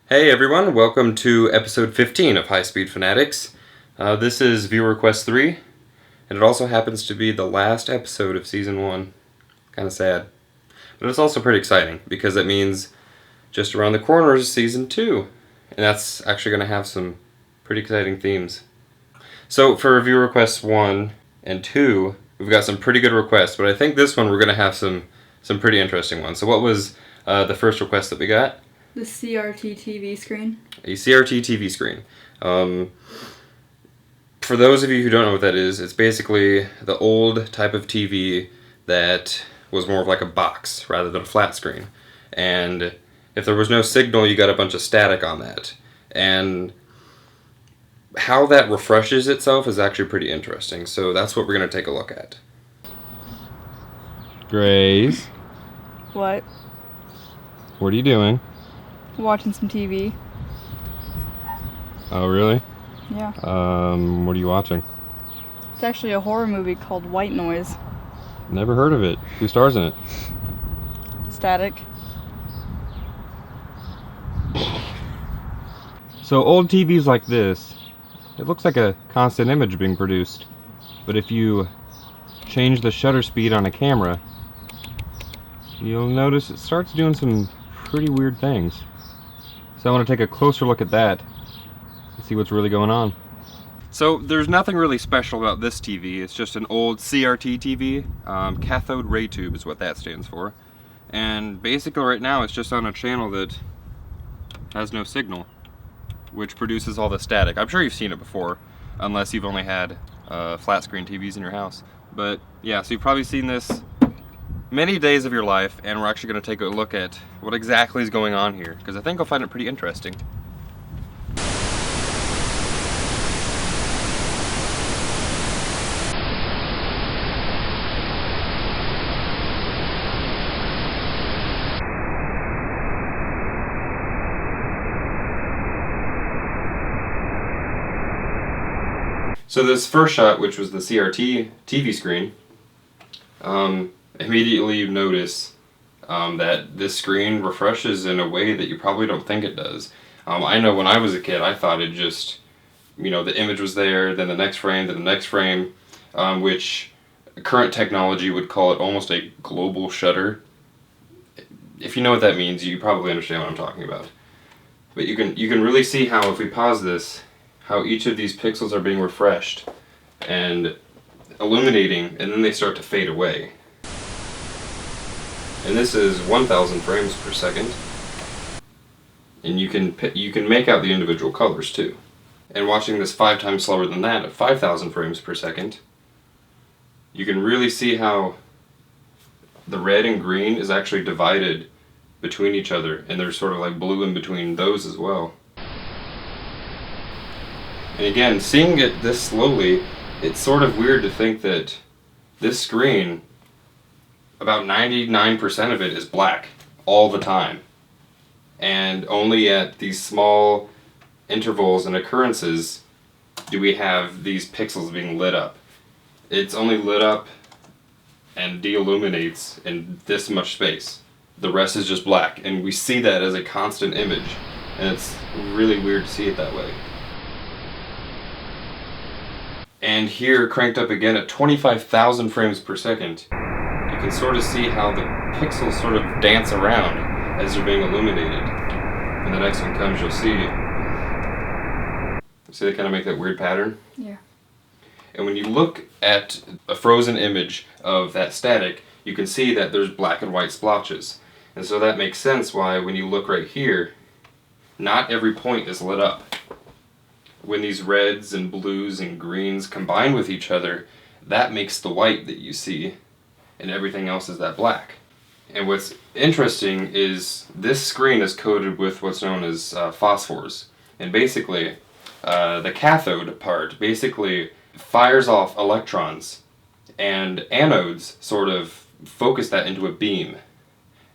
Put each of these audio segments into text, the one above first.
Hey everyone, welcome to episode 15 of HighSpeedFanatics. This is viewer request 3, and it also happens to be the last episode of season 1. Kind of sad. But it's also pretty exciting, because that means just around the corner is season 2. And that's actually going to have some pretty exciting themes. So for viewer requests 1 and 2, we've got some pretty good requests, but I think this one we're going to have some pretty interesting ones. So what was the first request that we got? The CRT TV screen. A CRT TV screen. For those of you who don't know what that is, it's basically the old type of TV that was more of like a box rather than a flat screen. And if there was no signal, you got a bunch of static on that. And how that refreshes itself is actually pretty interesting. So that's what we're going to take a look at. Grace, What? what are you doing? Watching some TV. Oh, really? Yeah. What are you watching? It's actually a horror movie called White Noise. Never heard of it. Who stars in it? Static. So old TVs like this, it looks like a constant image being produced. But if you change the shutter speed on a camera, you'll notice it starts doing some pretty weird things. So I want to take a closer look at that and see what's really going on. So there's nothing really special about this TV. It's just an old CRT TV. Cathode ray tube is what that stands for. And basically right now it's just on a channel that has no signal, which produces all the static. I'm sure you've seen it before, unless you've only had flat screen TVs in your house. But yeah, so you've probably seen this many days of your life, and we're actually going to take a look at what exactly is going on here, because I think I'll find it pretty interesting. So this first shot, which was the CRT TV screen, immediately you notice that this screen refreshes in a way that you probably don't think it does. I know when I was a kid, I thought it just, the image was there, then the next frame, then the next frame, which current technology would call it almost a global shutter. If you know what that means, you probably understand what I'm talking about. But you can really see how, if we pause this, how each of these pixels are being refreshed and illuminating, and then they start to fade away. And this is 1,000 frames per second. And you can make out the individual colors too. And watching this 5 times slower than that at 5,000 frames per second, you can really see how the red and green is actually divided between each other, and there's sort of like blue in between those as well. And again, seeing it this slowly, it's sort of weird to think that this screen, about 99% of it is black all the time. And only at these small intervals and occurrences do we have these pixels being lit up. It's only lit up and de-illuminates in this much space. The rest is just black, and we see that as a constant image. And it's really weird to see it that way. And here, cranked up again at 25,000 frames per second, you can sort of see how the pixels sort of dance around as they're being illuminated. When the next one comes, you'll see they kind of make that weird pattern? Yeah. And when you look at a frozen image of that static, you can see that there's black and white splotches. And so that makes sense why when you look right here, not every point is lit up. When these reds and blues and greens combine with each other, that makes the white that you see, and everything else is that black. And what's interesting is this screen is coated with what's known as phosphors. And basically, the cathode part basically fires off electrons, and anodes sort of focus that into a beam.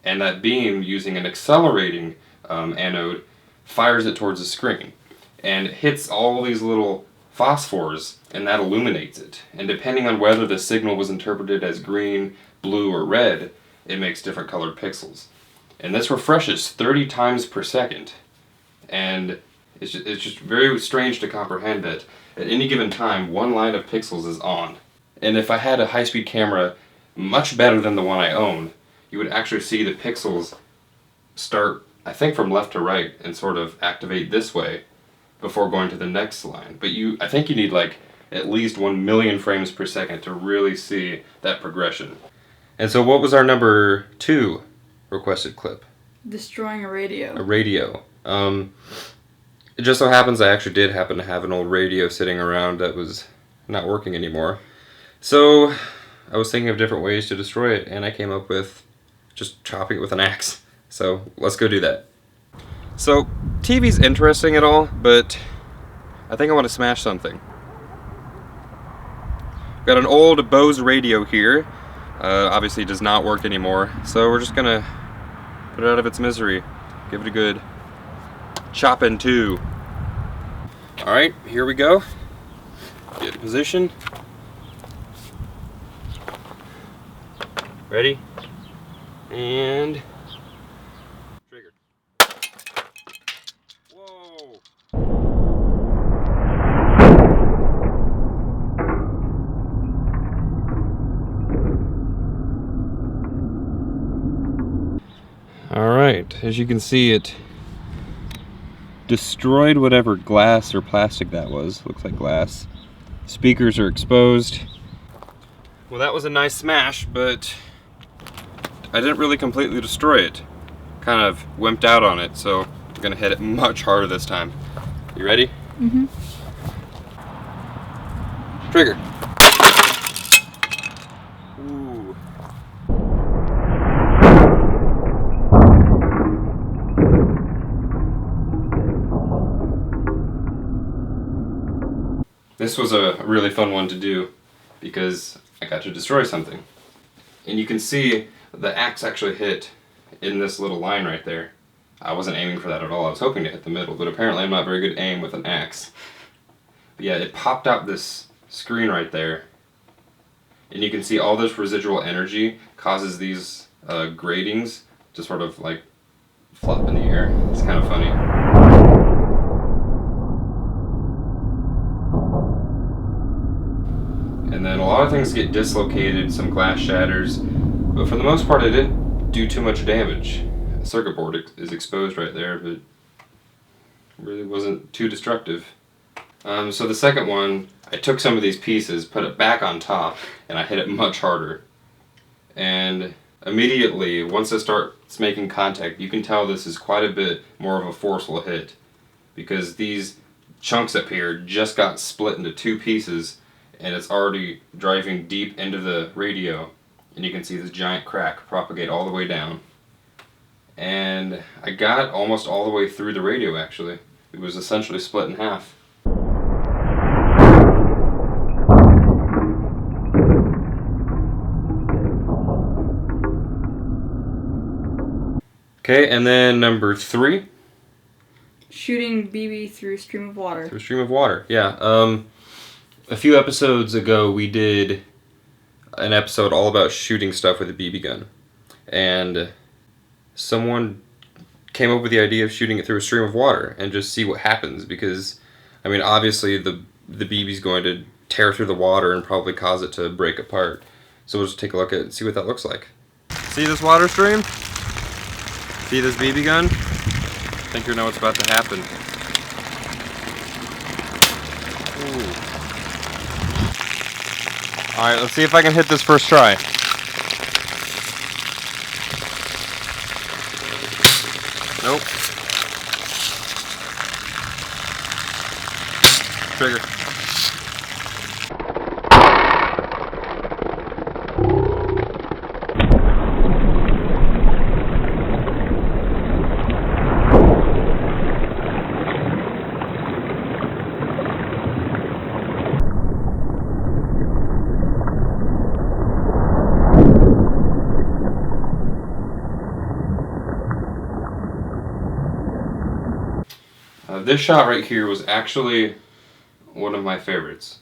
And that beam, using an accelerating anode, fires it towards the screen. And it hits all these little phosphors, and that illuminates it. And depending on whether the signal was interpreted as green, blue, or red, it makes different colored pixels. And this refreshes 30 times per second. And it's just very strange to comprehend that at any given time, one line of pixels is on. And if I had a high-speed camera much better than the one I own, you would actually see the pixels start, I think, from left to right and sort of activate this way before going to the next line. But I think you need like at least 1 million frames per second to really see that progression. And so what was our number 2 requested clip? Destroying a radio. A radio. It just so happens I actually did happen to have an old radio sitting around that was not working anymore. So I was thinking of different ways to destroy it, and I came up with just chopping it with an axe. So let's go do that. So TV's interesting and all, but I think I want to smash something. Got an old Bose radio here. Obviously it does not work anymore, so we're just gonna put it out of its misery. Give it a good chop in two. Alright, here we go. Get in position. Ready? And trigger. Whoa! Alright, as you can see, it destroyed whatever glass or plastic that was. Looks like glass. Speakers are exposed. Well, that was a nice smash, but I didn't really completely destroy it. Kind of wimped out on it, so I'm gonna hit it much harder this time. You ready? Mm-hmm. Trigger. Ooh. This was a really fun one to do because I got to destroy something. And you can see the axe actually hit in this little line right there. I wasn't aiming for that at all. I was hoping to hit the middle, but apparently I'm not very good aim with an axe. But yeah, it popped out this screen right there. And you can see all this residual energy causes these gratings to sort of like flop in the air. It's kind of funny. And then a lot of things get dislocated, some glass shatters, but for the most part it didn't do too much damage. The circuit board is exposed right there, but it really wasn't too destructive. So the second one, I took some of these pieces, put it back on top, and I hit it much harder. And immediately, once it starts making contact, you can tell this is quite a bit more of a forceful hit, because these chunks up here just got split into two pieces, and it's already driving deep into the radio, and you can see this giant crack propagate all the way down. And I got almost all the way through the radio actually. It was essentially split in half. Okay, and then number 3. Shooting BB through a stream of water. Through a stream of water, yeah. A few episodes ago, we did an episode all about shooting stuff with a BB gun. And someone came up with the idea of shooting it through a stream of water and just see what happens. Because, I mean, obviously the BB's going to tear through the water and probably cause it to break apart. So we'll just take a look at it and see what that looks like. See this water stream? See this BB gun? I think you know what's about to happen. Ooh. Alright, let's see if I can hit this first try. Nope. Trigger. This shot right here was actually one of my favorites.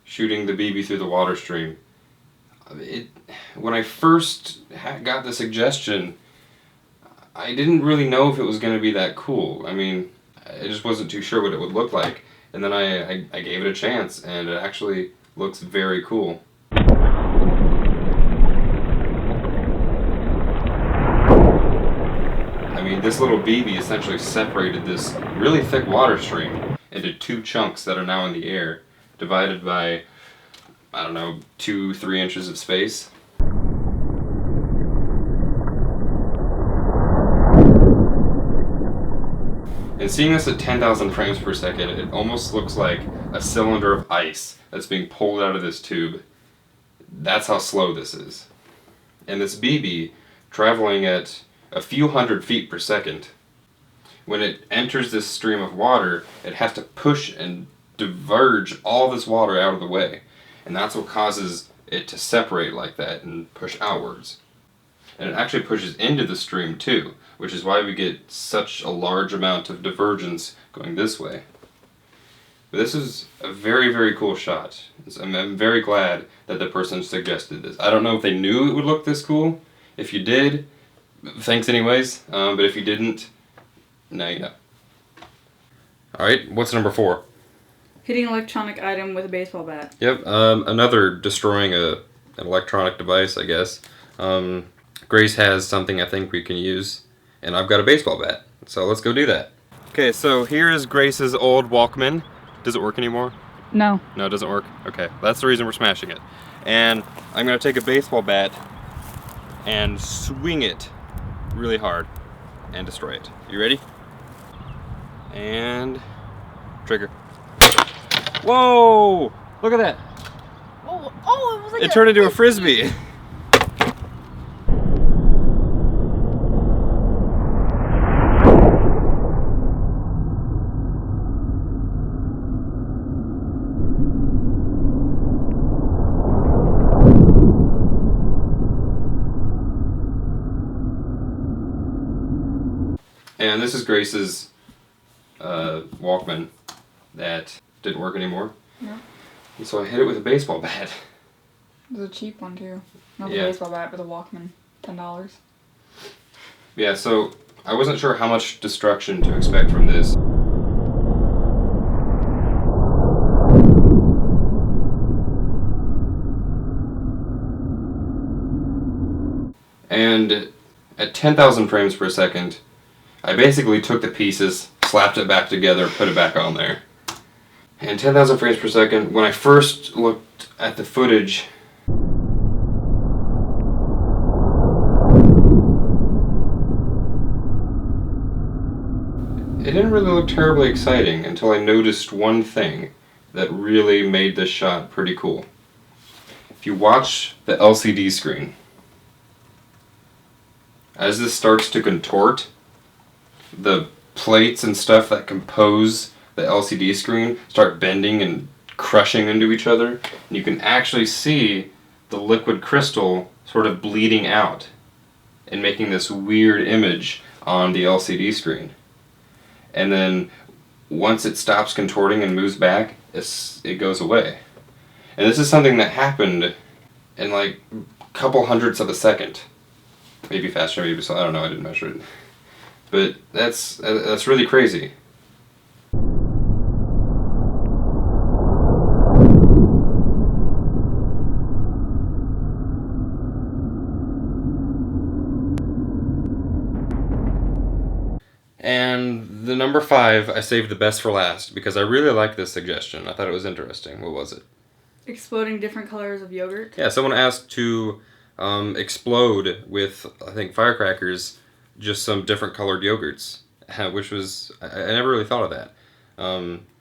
Shooting the BB through the water stream. When I first got the suggestion, I didn't really know if it was going to be that cool. I mean, I just wasn't too sure what it would look like. And then I gave it a chance, and it actually looks very cool. I mean, this little BB essentially separated this really thick water stream into two chunks that are now in the air, divided by, I don't know, 2-3 inches of space. And seeing this at 10,000 frames per second, it almost looks like a cylinder of ice that's being pulled out of this tube. That's how slow this is. And this BB, traveling at a few hundred feet per second, when it enters this stream of water, it has to push and diverge all this water out of the way. And that's what causes it to separate like that and push outwards. And it actually pushes into the stream too, which is why we get such a large amount of divergence going this way. But this is a very, very cool shot. I'm very glad that the person suggested this. I don't know if they knew it would look this cool. If you did, thanks anyways. But if you didn't, now you know. Alright, what's number 4? Hitting an electronic item with a baseball bat. Yep, another destroying an electronic device, I guess. Grace has something I think we can use, and I've got a baseball bat, so let's go do that. Okay, so here is Grace's old Walkman. Does it work anymore? No. No, it doesn't work? Okay, that's the reason we're smashing it. And I'm going to take a baseball bat and swing it really hard and destroy it. You ready? And trigger. Whoa! Look at that. Oh, it was like It turned into a frisbee. And this is Grace's Walkman that didn't work anymore. Yeah. And so I hit it with a baseball bat. It was a cheap one too. Not Yeah. a baseball bat, but a Walkman. $10. Yeah, so I wasn't sure how much destruction to expect from this. And at 10,000 frames per second, I basically took the pieces, slapped it back together, put it back on there. And 10,000 frames per second, when I first looked at the footage, it didn't really look terribly exciting until I noticed one thing that really made this shot pretty cool. If you watch the LCD screen, as this starts to contort, the plates and stuff that compose the LCD screen start bending and crushing into each other, and you can actually see the liquid crystal sort of bleeding out and making this weird image on the LCD screen. And then once it stops contorting and moves back, it goes away. And this is something that happened in like a couple hundredths of a second. Maybe faster, maybe slow, I don't know, I didn't measure it. But that's really crazy. And the number 5, I saved the best for last because I really liked this suggestion. I thought it was interesting. What was it? Exploding different colors of yogurt. Yeah, someone asked to explode with, I think, firecrackers, just some different colored yogurts, which was, I never really thought of that.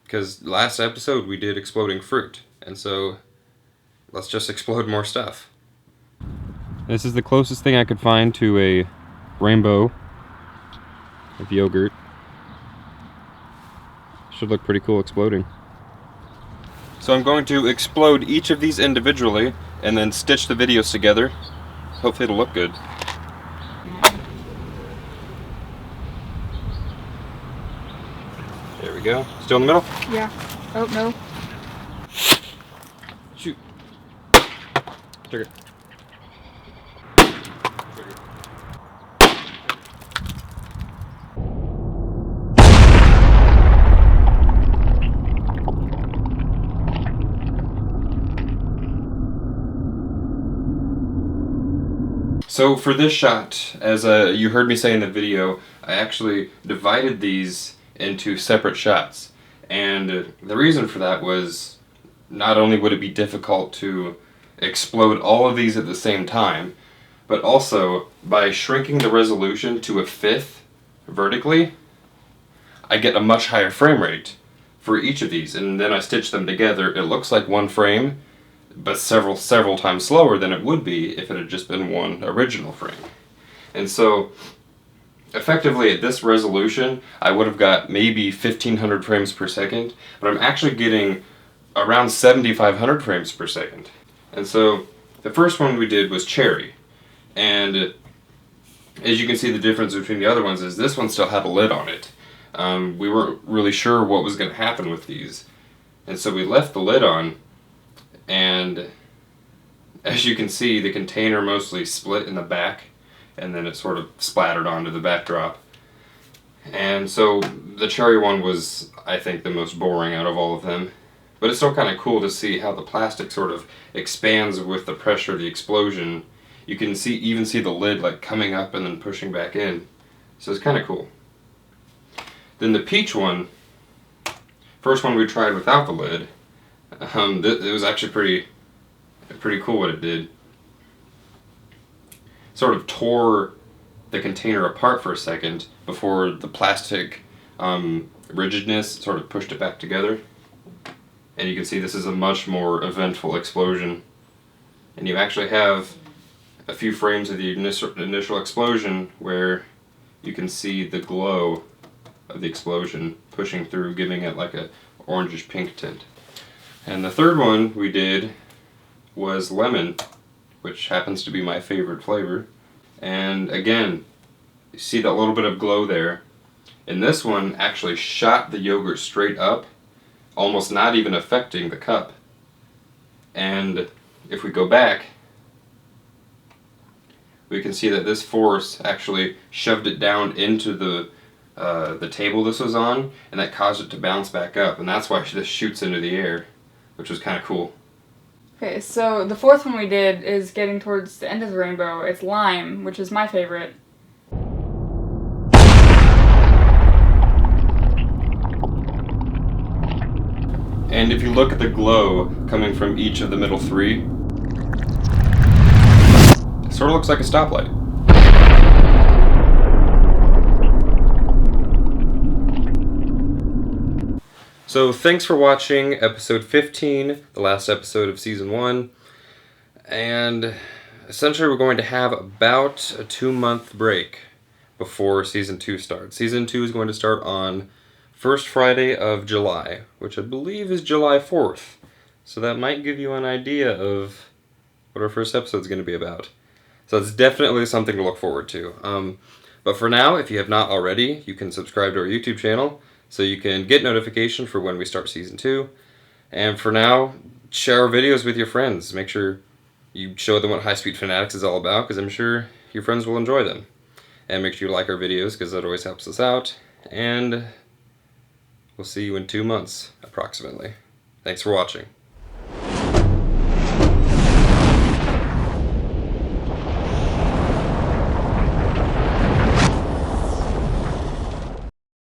Because last episode we did exploding fruit, and so let's just explode more stuff. This is the closest thing I could find to a rainbow of yogurt. Should look pretty cool exploding. So I'm going to explode each of these individually and then stitch the videos together. Hopefully it'll look good. There we go. Still in the middle? Yeah. Oh, no. Shoot. Trigger. Trigger. So for this shot, as you heard me say in the video, I actually divided these into separate shots. And the reason for that was not only would it be difficult to explode all of these at the same time, but also by shrinking the resolution to a fifth vertically, I get a much higher frame rate for each of these. And then I stitch them together. It looks like one frame, but several times slower than it would be if it had just been one original frame. And so effectively at this resolution I would have got maybe 1500 frames per second, but I'm actually getting around 7500 frames per second. And so the first one we did was Cherry, and as you can see, the difference between the other ones is this one still had a lid on it. We weren't really sure what was going to happen with these, and so we left the lid on. And as you can see, the container mostly split in the back, and then it sort of splattered onto the backdrop. And so the Cherry one was, I think, the most boring out of all of them. But it's still kind of cool to see how the plastic sort of expands with the pressure of the explosion. You can even see the lid like coming up and then pushing back in. So it's kind of cool. Then the Peach one, first one we tried without the lid. It was actually pretty cool what it did. Sort of tore the container apart for a second before the plastic rigidness sort of pushed it back together. And you can see this is a much more eventful explosion. And you actually have a few frames of the initial explosion where you can see the glow of the explosion pushing through, giving it like a orangish pink tint. And the third one we did was lemon, which happens to be my favorite flavor. And again, you see that little bit of glow there. And this one actually shot the yogurt straight up, almost not even affecting the cup. And if we go back, we can see that this force actually shoved it down into the table this was on, and that caused it to bounce back up. And that's why this shoots into the air, which was kind of cool. Okay, so the fourth one we did is getting towards the end of the rainbow. It's Lime, which is my favorite. And if you look at the glow coming from each of the middle three, it sort of looks like a stoplight. So thanks for watching episode 15, the last episode of season 1. And essentially we're going to have about a 2-month break before season 2 starts. Season 2 is going to start on first Friday of July, which I believe is July 4th. So that might give you an idea of what our first episode is going to be about. So it's definitely something to look forward to. But for now, if you have not already, you can subscribe to our YouTube channel so you can get notification for when we start season 2. And for now, share our videos with your friends. Make sure you show them what HighSpeedFanatics is all about, because I'm sure your friends will enjoy them. And make sure you like our videos, because that always helps us out. And we'll see you in 2 months, approximately. Thanks for watching.